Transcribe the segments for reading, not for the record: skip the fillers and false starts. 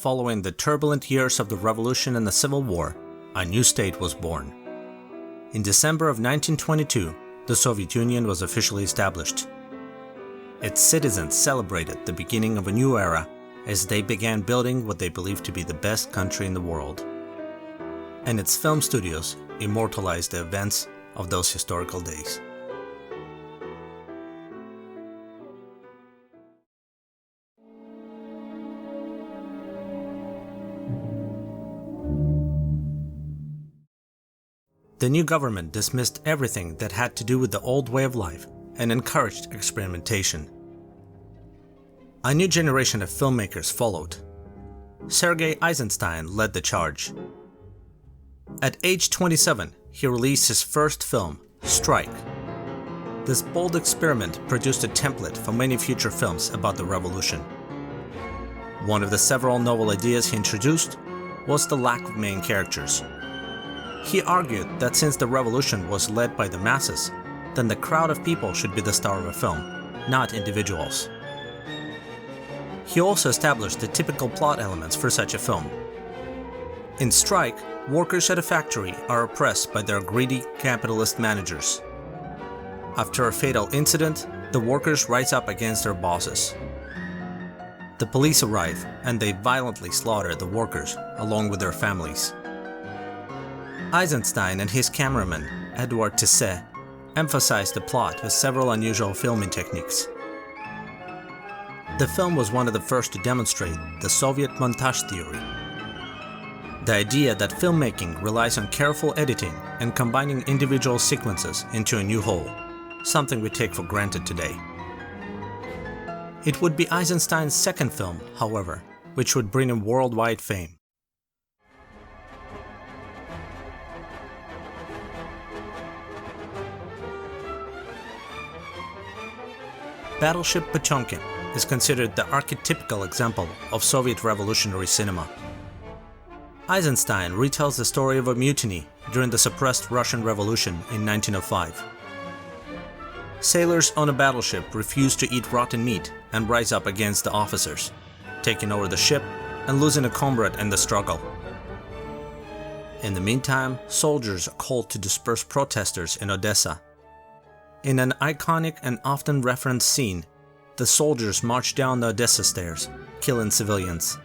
following the turbulent years of the Revolution and the Civil War, a new state was born. In December of 1922, the Soviet Union was officially established. Its citizens celebrated the beginning of a new era as they began building what they believed to be the best country in the world. And its film studios immortalized the events of those historical days. The new government dismissed everything that had to do with the old way of life and encouraged experimentation. A new generation of filmmakers followed. Sergei Eisenstein led the charge. At age 27, he released his first film, Strike. This bold experiment produced a template for many future films about the revolution. One of the several novel ideas he introduced was the lack of main characters. He argued that since the revolution was led by the masses, then the crowd of people should be the star of a film, not individuals. He also established the typical plot elements for such a film. In Strike, workers at a factory are oppressed by their greedy capitalist managers. After a fatal incident, the workers rise up against their bosses. The police arrive and they violently slaughter the workers along with their families. Eisenstein and his cameraman, Edouard Tisset, emphasized the plot with several unusual filming techniques. The film was one of the first to demonstrate the Soviet montage theory. The idea that filmmaking relies on careful editing and combining individual sequences into a new whole, something we take for granted today. It would be Eisenstein's second film, however, which would bring him worldwide fame. Battleship Potemkin is considered the archetypical example of Soviet revolutionary cinema. Eisenstein retells the story of a mutiny during the suppressed Russian Revolution in 1905. Sailors on a battleship refuse to eat rotten meat and rise up against the officers, taking over the ship and losing a comrade in the struggle. In the meantime, soldiers are called to disperse protesters in Odessa. In an iconic and often referenced scene, the soldiers march down the Odessa stairs, killing civilians.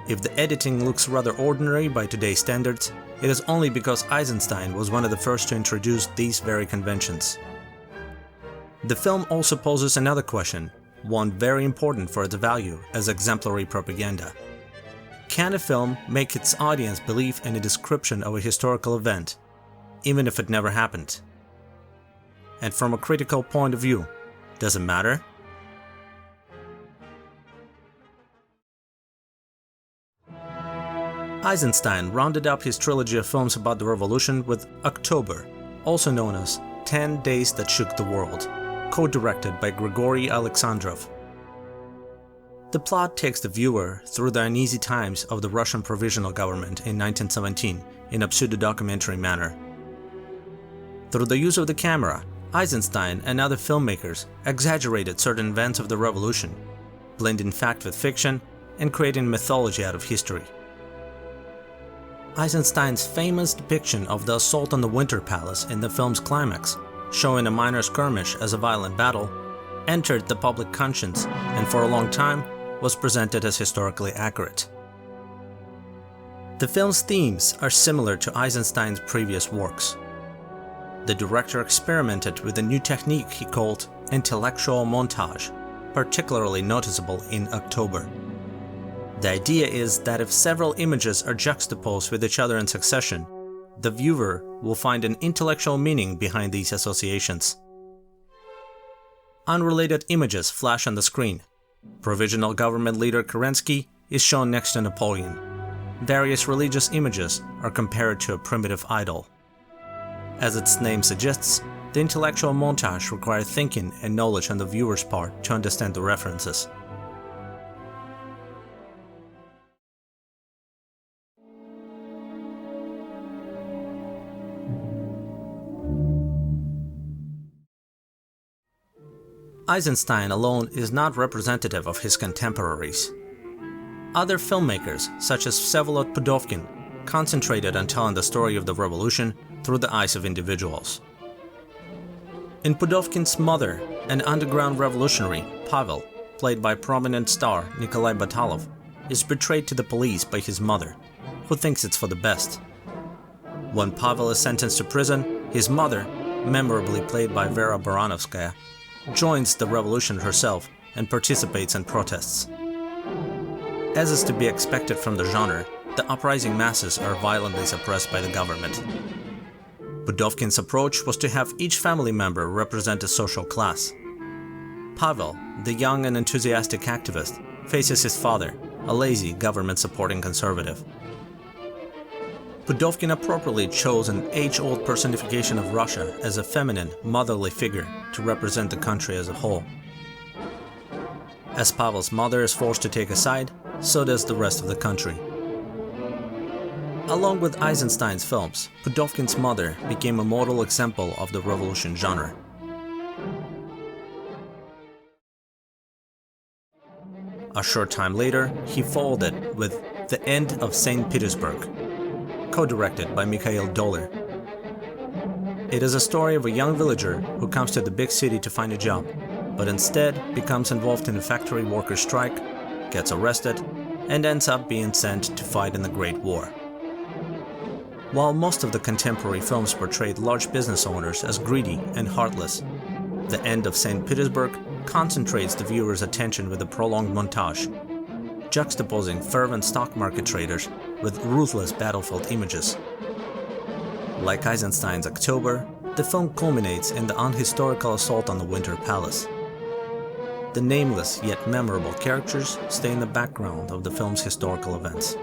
If the editing looks rather ordinary by today's standards, it is only because Eisenstein was one of the first to introduce these very conventions. The film also poses another question, one very important for its value as exemplary propaganda. Can a film make its audience believe in a description of a historical event, even if it never happened? And from a critical point of view, does it matter? Eisenstein rounded up his trilogy of films about the revolution with October, also known as 10 Days That Shook the World, co-directed by Grigory Alexandrov. The plot takes the viewer through the uneasy times of the Russian Provisional Government in 1917 in a pseudo-documentary manner. Through the use of the camera, Eisenstein and other filmmakers exaggerated certain events of the revolution, blending fact with fiction and creating mythology out of history. Eisenstein's famous depiction of the assault on the Winter Palace in the film's climax, showing a minor skirmish as a violent battle, entered the public conscience and for a long time was presented as historically accurate. The film's themes are similar to Eisenstein's previous works. The director experimented with a new technique he called intellectual montage, particularly noticeable in October. The idea is that if several images are juxtaposed with each other in succession, the viewer will find an intellectual meaning behind these associations. Unrelated images flash on the screen. Provisional government leader Kerensky is shown next to Napoleon. Various religious images are compared to a primitive idol. As its name suggests, the intellectual montage requires thinking and knowledge on the viewer's part to understand the references. Eisenstein alone is not representative of his contemporaries. Other filmmakers, such as Vsevolod Pudovkin, concentrated on telling the story of the revolution through the eyes of individuals. In Pudovkin's Mother, an underground revolutionary, Pavel, played by prominent star Nikolai Batalov, is betrayed to the police by his mother, who thinks it's for the best. When Pavel is sentenced to prison, his mother, memorably played by Vera Baranovskaya, joins the revolution herself and participates in protests. As is to be expected from the genre, the uprising masses are violently suppressed by the government. Pudovkin's approach was to have each family member represent a social class. Pavel, the young and enthusiastic activist, faces his father, a lazy, government-supporting conservative. Pudovkin appropriately chose an age-old personification of Russia as a feminine, motherly figure to represent the country as a whole. As Pavel's mother is forced to take a side, so does the rest of the country. Along with Eisenstein's films, Pudovkin's Mother became a model example of the revolution genre. A short time later, he followed it with The End of St. Petersburg, co-directed by Mikhail Doler. It is a story of a young villager who comes to the big city to find a job, but instead becomes involved in a factory workers' strike, gets arrested, and ends up being sent to fight in the Great War. While most of the contemporary films portrayed large business owners as greedy and heartless, The End of St. Petersburg concentrates the viewer's attention with a prolonged montage, juxtaposing fervent stock market traders with ruthless battlefield images. Like Eisenstein's October, the film culminates in the unhistorical assault on the Winter Palace. The nameless yet memorable characters stay in the background of the film's historical events.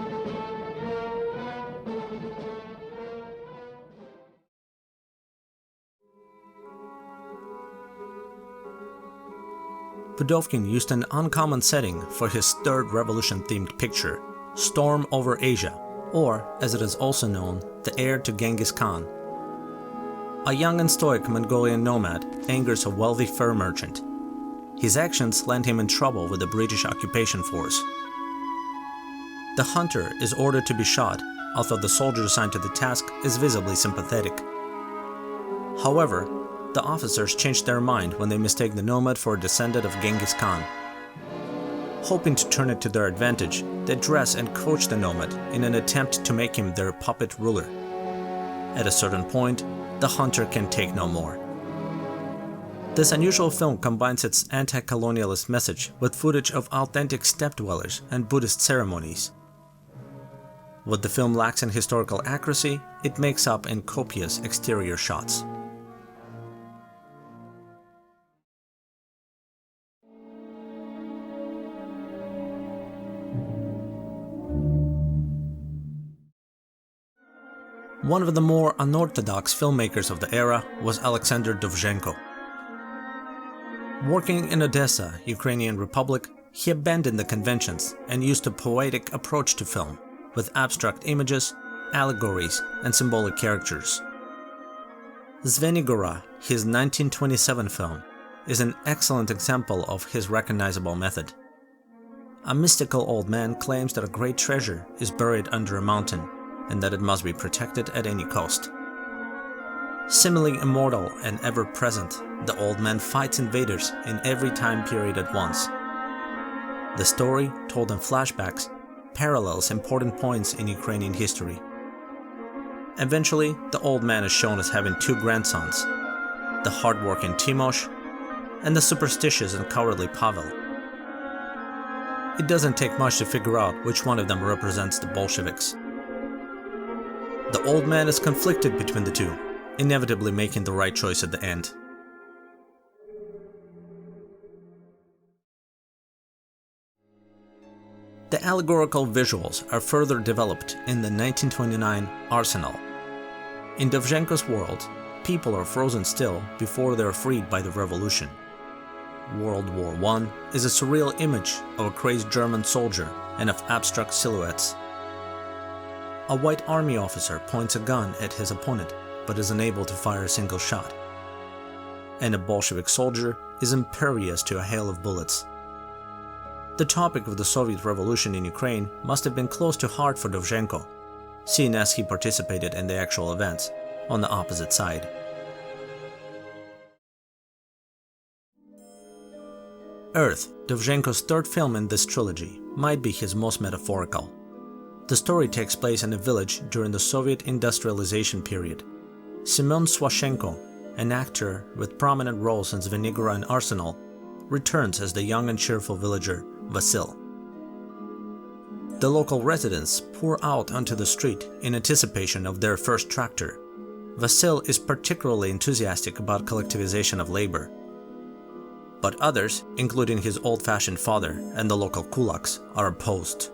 Pudovkin used an uncommon setting for his third revolution-themed picture, Storm over Asia, or, as it is also known, the heir to Genghis Khan. A young and stoic Mongolian nomad angers a wealthy fur merchant. His actions land him in trouble with the British occupation force. The hunter is ordered to be shot, although the soldier assigned to the task is visibly sympathetic. However, the officers change their mind when they mistake the nomad for a descendant of Genghis Khan. Hoping to turn it to their advantage, they dress and coach the nomad in an attempt to make him their puppet ruler. At a certain point, the hunter can take no more. This unusual film combines its anti-colonialist message with footage of authentic steppe dwellers and Buddhist ceremonies. What the film lacks in historical accuracy, it makes up in copious exterior shots. One of the more unorthodox filmmakers of the era was Alexander Dovzhenko. Working in Odessa, Ukrainian Republic, he abandoned the conventions and used a poetic approach to film, with abstract images, allegories, and symbolic characters. Zvenigora, his 1927 film, is an excellent example of his recognizable method. A mystical old man claims that a great treasure is buried under a mountain, and that it must be protected at any cost. Seemingly immortal and ever-present, the old man fights invaders in every time period at once. The story, told in flashbacks, parallels important points in Ukrainian history. Eventually, the old man is shown as having two grandsons, the hard-working Timosh and the superstitious and cowardly Pavel. It doesn't take much to figure out which one of them represents the Bolsheviks. The old man is conflicted between the two, inevitably making the right choice at the end. The allegorical visuals are further developed in the 1929 Arsenal. In Dovzhenko's world, people are frozen still before they are freed by the revolution. World War I is a surreal image of a crazed German soldier and of abstract silhouettes. A white army officer points a gun at his opponent, but is unable to fire a single shot. And a Bolshevik soldier is impervious to a hail of bullets. The topic of the Soviet Revolution in Ukraine must have been close to heart for Dovzhenko, seeing as he participated in the actual events on the opposite side. Earth, Dovzhenko's third film in this trilogy, might be his most metaphorical. The story takes place in a village during the Soviet industrialization period. Semyon Swashenko, an actor with prominent roles in Zvenigora and Arsenal, returns as the young and cheerful villager Vasil. The local residents pour out onto the street in anticipation of their first tractor. Vasil is particularly enthusiastic about collectivization of labor. But others, including his old-fashioned father and the local kulaks, are opposed.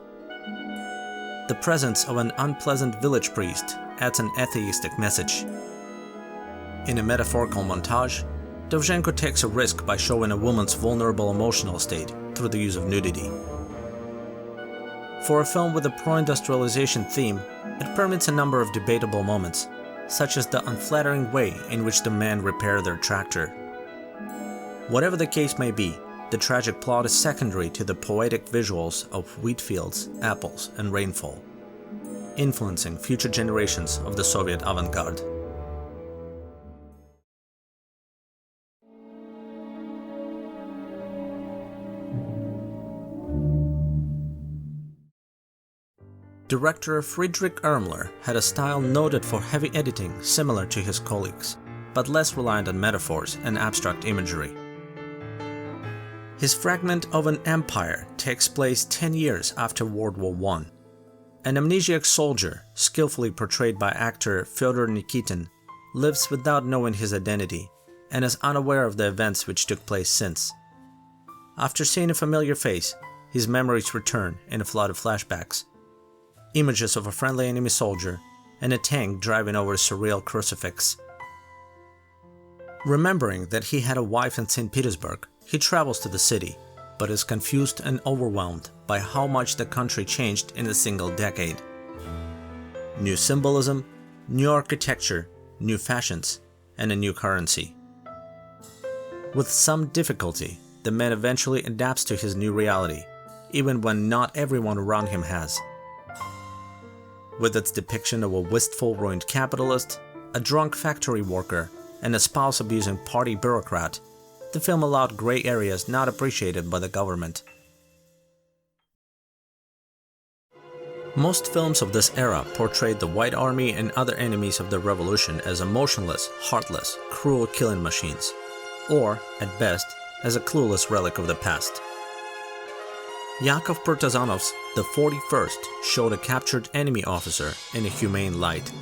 The presence of an unpleasant village priest adds an atheistic message. In a metaphorical montage, Dovzhenko takes a risk by showing a woman's vulnerable emotional state through the use of nudity. For a film with a pro-industrialization theme, it permits a number of debatable moments, such as the unflattering way in which the men repair their tractor. Whatever the case may be, the tragic plot is secondary to the poetic visuals of wheat fields, apples, and rainfall, influencing future generations of the Soviet avant-garde. Director Friedrich Ermler had a style noted for heavy editing similar to his colleagues, but less reliant on metaphors and abstract imagery. His Fragment of an Empire takes place 10 years after World War I. An amnesiac soldier, skillfully portrayed by actor Fyodor Nikitin, lives without knowing his identity and is unaware of the events which took place since. After seeing a familiar face, his memories return in a flood of flashbacks. Images of a friendly enemy soldier and a tank driving over a surreal crucifix. Remembering that he had a wife in St. Petersburg, he travels to the city, but is confused and overwhelmed by how much the country changed in a single decade. New symbolism, new architecture, new fashions, and a new currency. With some difficulty, the man eventually adapts to his new reality, even when not everyone around him has. With its depiction of a wistful, ruined capitalist, a drunk factory worker, and a spouse-abusing party bureaucrat, the film allowed gray areas not appreciated by the government. Most films of this era portrayed the White Army and other enemies of the revolution as emotionless, heartless, cruel killing machines, or, at best, as a clueless relic of the past. Yakov Protazanov's The 41st showed a captured enemy officer in a humane light.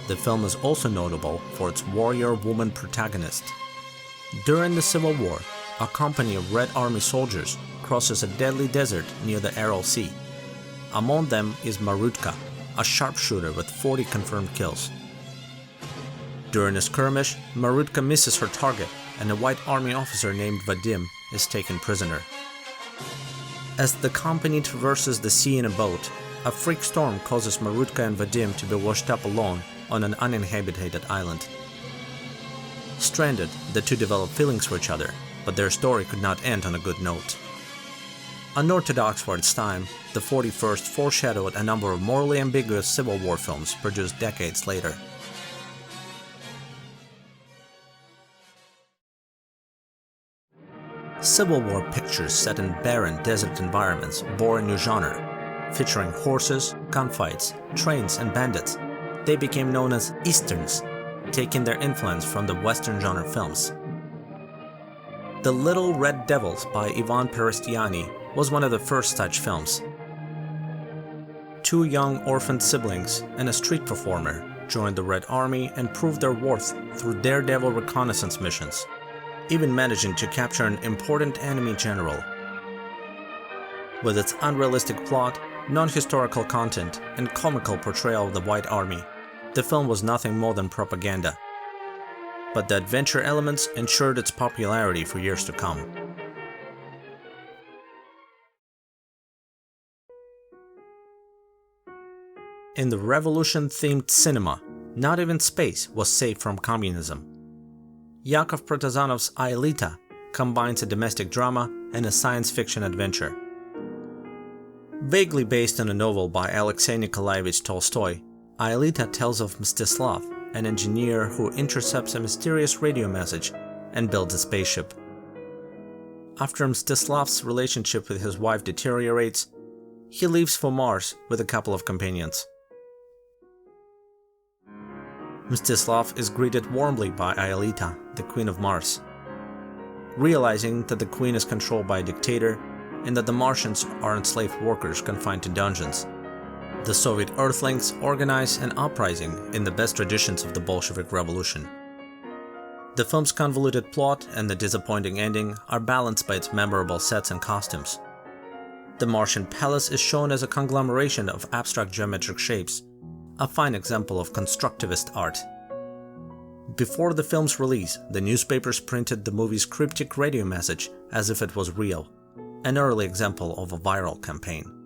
The film is also notable for its warrior woman protagonist. During the Civil War, a company of Red Army soldiers crosses a deadly desert near the Aral Sea. Among them is Marutka, a sharpshooter with 40 confirmed kills. During a skirmish, Marutka misses her target and a White Army officer named Vadim is taken prisoner. As the company traverses the sea in a boat, a freak storm causes Marutka and Vadim to be washed up alone on an uninhabited island. Stranded, the two develop feelings for each other, but their story could not end on a good note. Unorthodox for its time, The 41st foreshadowed a number of morally ambiguous Civil War films produced decades later. Civil War pictures set in barren desert environments bore a new genre. Featuring horses, gunfights, trains, and bandits, they became known as Easterns, taking their influence from the Western genre films. The Little Red Devils by Ivan Perestyani was one of the first such films. Two young orphaned siblings and a street performer joined the Red Army and proved their worth through daredevil reconnaissance missions, even managing to capture an important enemy general. With its unrealistic plot, non-historical content, and comical portrayal of the White Army, the film was nothing more than propaganda. But the adventure elements ensured its popularity for years to come. In the revolution-themed cinema, not even space was safe from communism. Yakov Protazanov's Aelita combines a domestic drama, and a science fiction adventure. Vaguely based on a novel by Alexei Nikolaevich Tolstoy, Aelita tells of Mstislav, an engineer who intercepts a mysterious radio message and builds a spaceship. After Mstislav's relationship with his wife deteriorates, he leaves for Mars with a couple of companions. Mstislav is greeted warmly by Aelita, the Queen of Mars. Realizing that the Queen is controlled by a dictator and that the Martians are enslaved workers confined to dungeons, the Soviet Earthlings organize an uprising in the best traditions of the Bolshevik Revolution. The film's convoluted plot and the disappointing ending are balanced by its memorable sets and costumes. The Martian palace is shown as a conglomeration of abstract geometric shapes, a fine example of constructivist art. Before the film's release, the newspapers printed the movie's cryptic radio message as if it was real, an early example of a viral campaign.